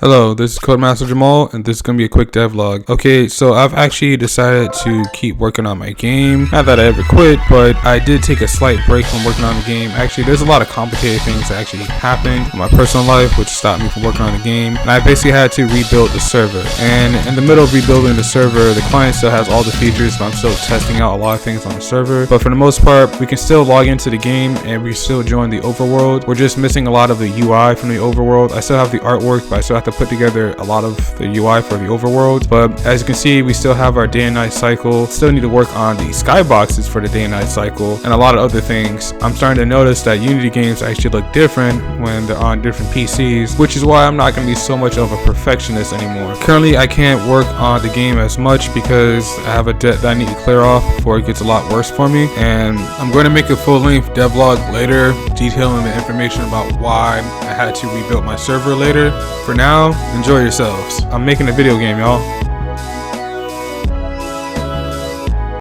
Hello, this is Codemaster Jamal, and this is going to be a quick devlog. Okay, so I've actually decided to keep working on my game. Not that I ever quit, but I did take a slight break from working on the game. Actually, there's a lot of complicated things that actually happened in my personal life, which stopped me from working on the game. And I basically had to rebuild the server. And in the middle of rebuilding the server, the client still has all the features, but I'm still testing out a lot of things on the server. But for the most part, we can still log into the game and we can still join the overworld. We're just missing a lot of the UI from the overworld. I still have the artwork, but I still have to put together a lot of the UI for the overworld. But as you can see, we still have our day and night cycle. Still need to work on the skyboxes for the day and night cycle and a lot of other things. I'm starting to notice that Unity games actually look different when they're on different PCs, which is why I'm not going to be so much of a perfectionist anymore. Currently, I can't work on the game as much because I have a debt that I need to clear off before it gets a lot worse for me. And I'm going to make a full-length devlog later detailing the information about why I had to rebuild my server later. For now, enjoy yourselves. I'm making a video game, y'all.